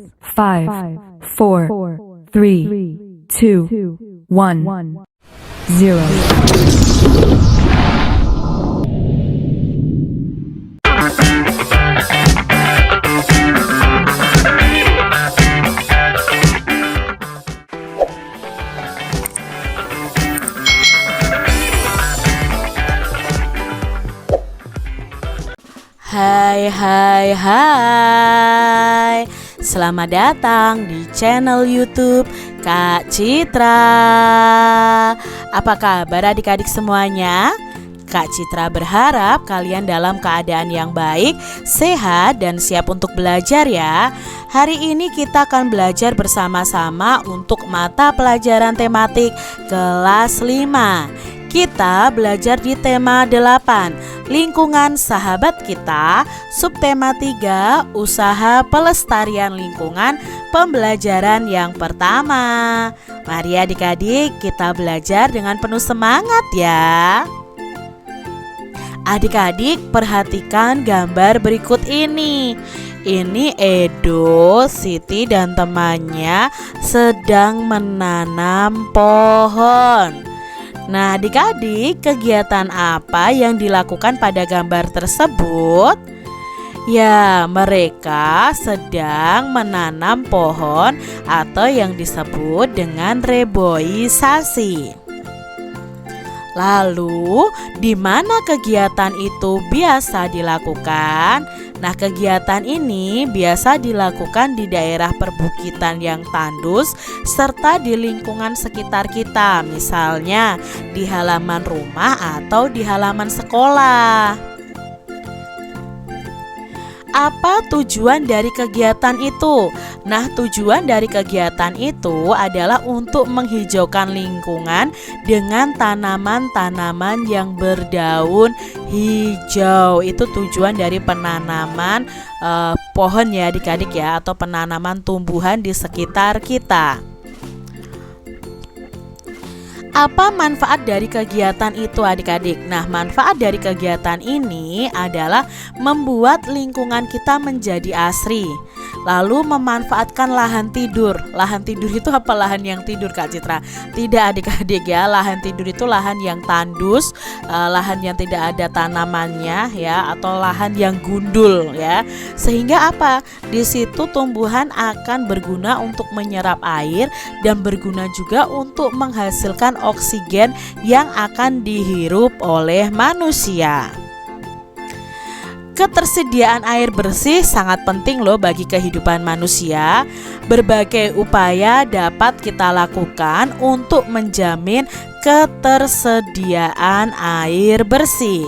5, 4, 3, 2, 1, 0. Hai, selamat datang di channel YouTube Kak Citra. Apa kabar adik-adik semuanya? Kak Citra berharap kalian dalam keadaan yang baik, sehat, dan siap untuk belajar ya. Hari ini kita akan belajar bersama-sama untuk mata pelajaran tematik kelas 5. Kita belajar di tema 8, lingkungan sahabat kita, subtema 3, usaha pelestarian lingkungan, pembelajaran yang pertama. Mari adik-adik kita belajar dengan penuh semangat ya. Adik-adik perhatikan gambar berikut ini. Ini Edo, Siti dan temannya sedang menanam pohon. Nah adik-adik, kegiatan apa yang dilakukan pada gambar tersebut? Ya, mereka sedang menanam pohon atau yang disebut dengan reboisasi. Lalu, di mana kegiatan itu biasa dilakukan? Nah, kegiatan ini biasa dilakukan di daerah perbukitan yang tandus serta di lingkungan sekitar kita, misalnya di halaman rumah atau di halaman sekolah. Apa tujuan dari kegiatan itu? Nah, tujuan dari kegiatan itu adalah untuk menghijaukan lingkungan dengan tanaman-tanaman yang berdaun hijau. Itu tujuan dari penanaman pohon ya adik-adik ya, atau penanaman tumbuhan di sekitar kita. Apa manfaat dari kegiatan itu adik-adik? Nah, manfaat dari kegiatan ini adalah membuat lingkungan kita menjadi asri. Lalu memanfaatkan lahan tidur. Lahan tidur itu apa? Lahan yang tidur Kak Citra? Tidak adik-adik ya, lahan tidur itu lahan yang tandus, lahan yang tidak ada tanamannya ya, atau lahan yang gundul ya. Sehingga apa? Di situ tumbuhan akan berguna untuk menyerap air dan berguna juga untuk menghasilkan oksigen yang akan dihirup oleh manusia. Ketersediaan air bersih sangat penting loh bagi kehidupan manusia. Berbagai upaya dapat kita lakukan untuk menjamin ketersediaan air bersih.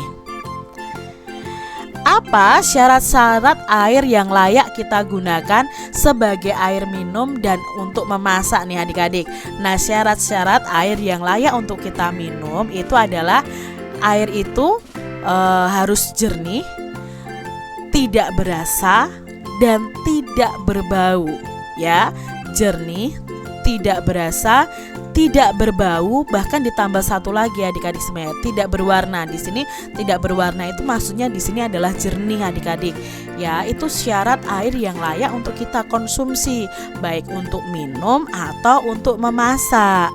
Apa syarat-syarat air yang layak kita gunakan sebagai air minum dan untuk memasak nih adik-adik? Nah, syarat-syarat air yang layak untuk kita minum itu adalah air itu harus jernih, tidak berasa, dan tidak berbau ya. Jernih, tidak berasa, tidak berbau, bahkan ditambah satu lagi adik-adik semuanya, tidak berwarna. Di sini tidak berwarna itu maksudnya di sini adalah jernih adik-adik. Ya, itu syarat air yang layak untuk kita konsumsi, baik untuk minum atau untuk memasak.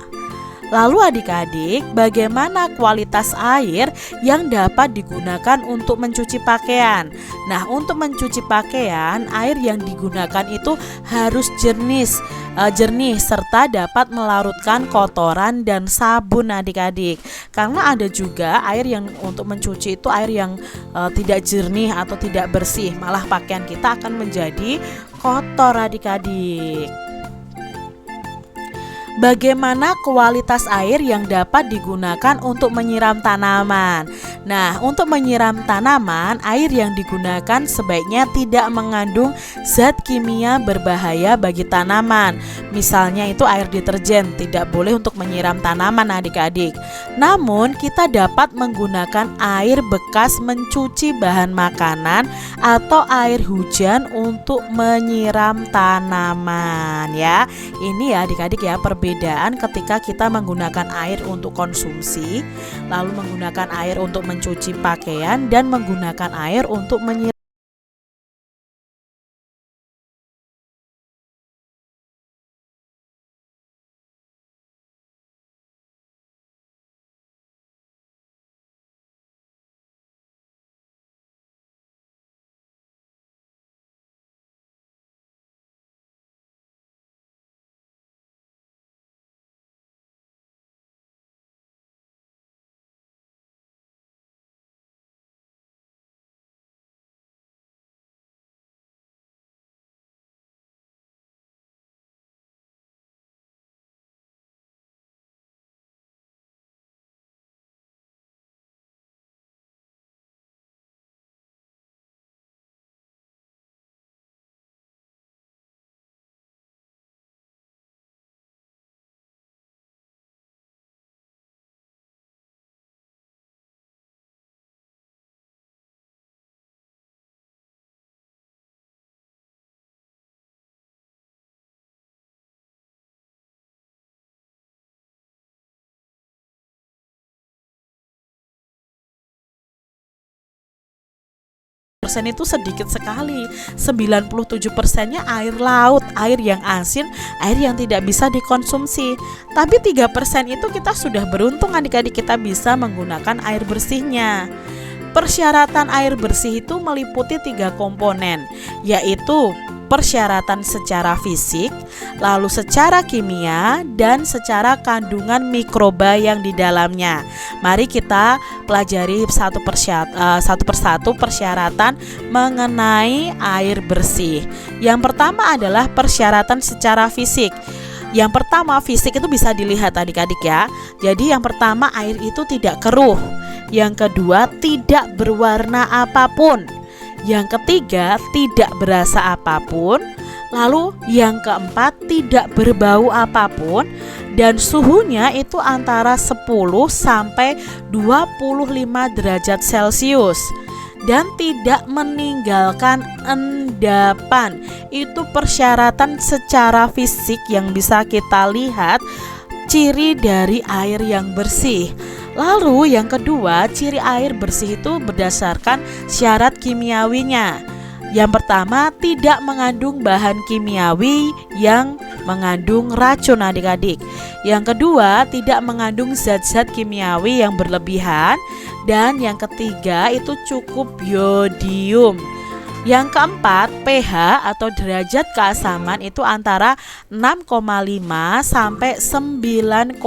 Lalu adik-adik, bagaimana kualitas air yang dapat digunakan untuk mencuci pakaian? Nah, untuk mencuci pakaian, air yang digunakan itu harus jernih serta dapat melarutkan kotoran dan sabun adik-adik. Karena ada juga air yang untuk mencuci itu air yang tidak jernih atau tidak bersih, malah pakaian kita akan menjadi kotor adik-adik. Bagaimana kualitas air yang dapat digunakan untuk menyiram tanaman? Nah, untuk menyiram tanaman, air yang digunakan sebaiknya tidak mengandung zat kimia berbahaya bagi tanaman. Misalnya itu air deterjen, tidak boleh untuk menyiram tanaman adik-adik. Namun, kita dapat menggunakan air bekas mencuci bahan makanan atau air hujan untuk menyiram tanaman ya. Ini ya adik-adik ya, perbedaan ketika kita menggunakan air untuk konsumsi, lalu menggunakan air untuk mencuci pakaian, dan menggunakan air untuk menyiram 10% itu sedikit sekali. 97%-nya air laut, air yang asin, air yang tidak bisa dikonsumsi. Tapi 3% itu kita sudah beruntung adik-adik, kita bisa menggunakan air bersihnya. Persyaratan air bersih itu meliputi 3 komponen, yaitu persyaratan secara fisik, lalu secara kimia, dan secara kandungan mikroba yang di dalamnya. Mari kita pelajari satu persatu persyaratan mengenai air bersih. Yang pertama adalah persyaratan secara fisik. Yang pertama, fisik itu bisa dilihat adik-adik ya. Jadi yang pertama, air itu tidak keruh. Yang kedua, tidak berwarna apapun. Yang ketiga, tidak berasa apapun. Lalu yang keempat, tidak berbau apapun. Dan suhunya itu antara 10 sampai 25 derajat Celcius. Dan tidak meninggalkan endapan. Itu persyaratan secara fisik yang bisa kita lihat ciri dari air yang bersih. Lalu yang kedua, ciri air bersih itu berdasarkan syarat kimiawinya. Yang pertama, tidak mengandung bahan kimiawi yang mengandung racun adik-adik. Yang kedua, tidak mengandung zat-zat kimiawi yang berlebihan. Dan yang ketiga, itu cukup yodium. Yang keempat, pH atau derajat keasaman itu antara 6,5 sampai 9,2.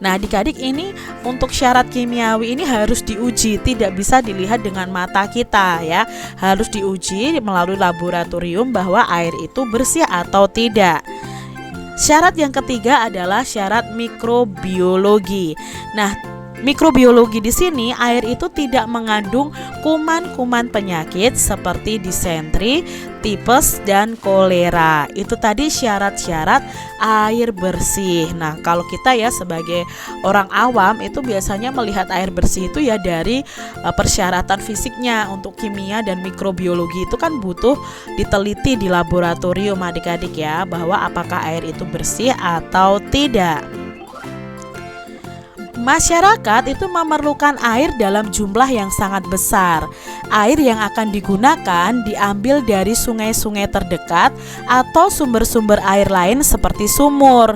Nah, adik-adik, ini untuk syarat kimiawi ini harus diuji, tidak bisa dilihat dengan mata kita ya. Harus diuji melalui laboratorium bahwa air itu bersih atau tidak. Syarat yang ketiga adalah syarat mikrobiologi. Nah, mikrobiologi di sini, air itu tidak mengandung kuman-kuman penyakit seperti disentri, tipes, dan kolera. Itu tadi syarat-syarat air bersih. Nah, kalau kita ya sebagai orang awam itu biasanya melihat air bersih itu ya dari persyaratan fisiknya. Untuk kimia dan mikrobiologi itu kan butuh diteliti di laboratorium adik-adik ya, bahwa apakah air itu bersih atau tidak. Masyarakat itu memerlukan air dalam jumlah yang sangat besar. Air yang akan digunakan diambil dari sungai-sungai terdekat atau sumber-sumber air lain seperti sumur.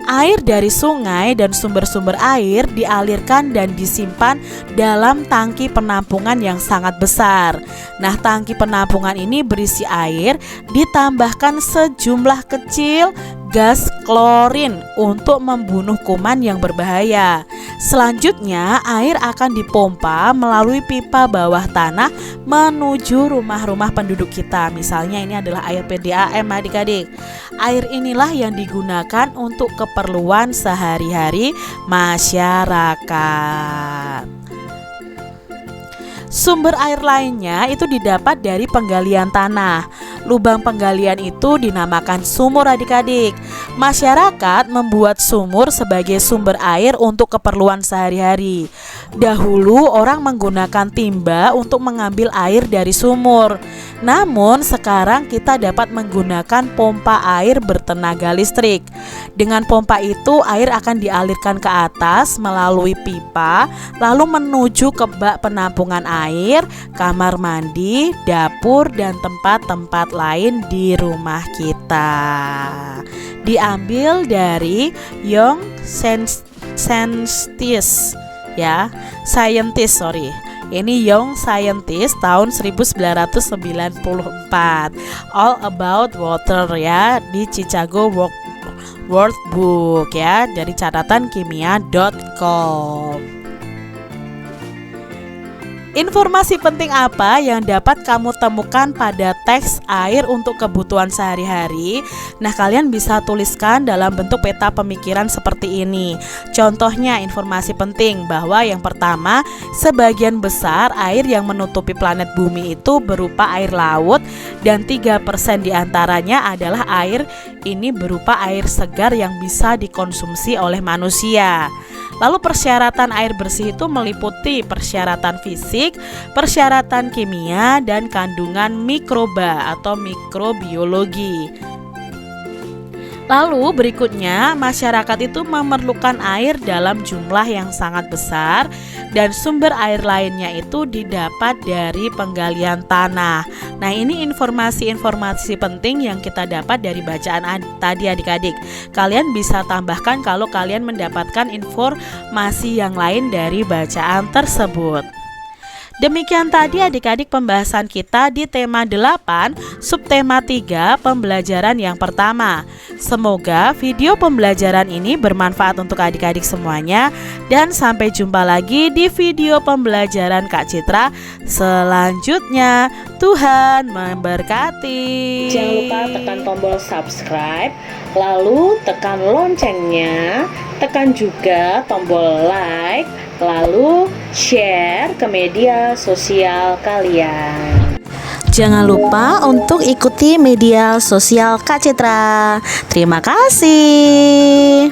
Air dari sungai dan sumber-sumber air dialirkan dan disimpan dalam tangki penampungan yang sangat besar. Nah, tangki penampungan ini berisi air, ditambahkan sejumlah kecil gas klorin untuk membunuh kuman yang berbahaya. Selanjutnya, air akan dipompa melalui pipa bawah tanah menuju rumah-rumah penduduk kita. Misalnya ini adalah air PDAM adik-adik. Air inilah yang digunakan untuk keperluan sehari-hari masyarakat. Sumber air lainnya itu didapat dari penggalian tanah. Lubang penggalian itu dinamakan sumur adik-adik. Masyarakat membuat sumur sebagai sumber air untuk keperluan sehari-hari. Dahulu orang menggunakan timba untuk mengambil air dari sumur. Namun sekarang kita dapat menggunakan pompa air bertenaga listrik. Dengan pompa itu air akan dialirkan ke atas melalui pipa, lalu menuju ke bak penampungan air, kamar mandi, dapur, dan tempat-tempat lain di rumah kita. Diambil dari Young Scientist ya, Ini Young Scientist tahun 1994. All About Water ya, di Chicago World Book ya, dari catatan kimia.com. Informasi penting apa yang dapat kamu temukan pada teks air untuk kebutuhan sehari-hari? Nah, kalian bisa tuliskan dalam bentuk peta pemikiran seperti ini. Contohnya, informasi penting bahwa yang pertama, sebagian besar air yang menutupi planet bumi itu berupa air laut, dan 3% diantaranya adalah air ini berupa air segar yang bisa dikonsumsi oleh manusia. Lalu persyaratan air bersih itu meliputi persyaratan fisik, persyaratan kimia, dan kandungan mikroba atau mikrobiologi. Lalu berikutnya, masyarakat itu memerlukan air dalam jumlah yang sangat besar dan sumber air lainnya itu didapat dari penggalian tanah. Nah, ini informasi-informasi penting yang kita dapat dari bacaan tadi adik-adik. Kalian bisa tambahkan kalau kalian mendapatkan informasi yang lain dari bacaan tersebut. Demikian tadi adik-adik pembahasan kita di tema 8, subtema 3, pembelajaran yang pertama. Semoga video pembelajaran ini bermanfaat untuk adik-adik semuanya. Dan sampai jumpa lagi di video pembelajaran Kak Citra selanjutnya. Tuhan memberkati. Jangan lupa tekan tombol subscribe, lalu tekan loncengnya, tekan juga tombol like, lalu share ke media sosial kalian. Jangan lupa untuk ikuti media sosial Kak Citra. Terima kasih.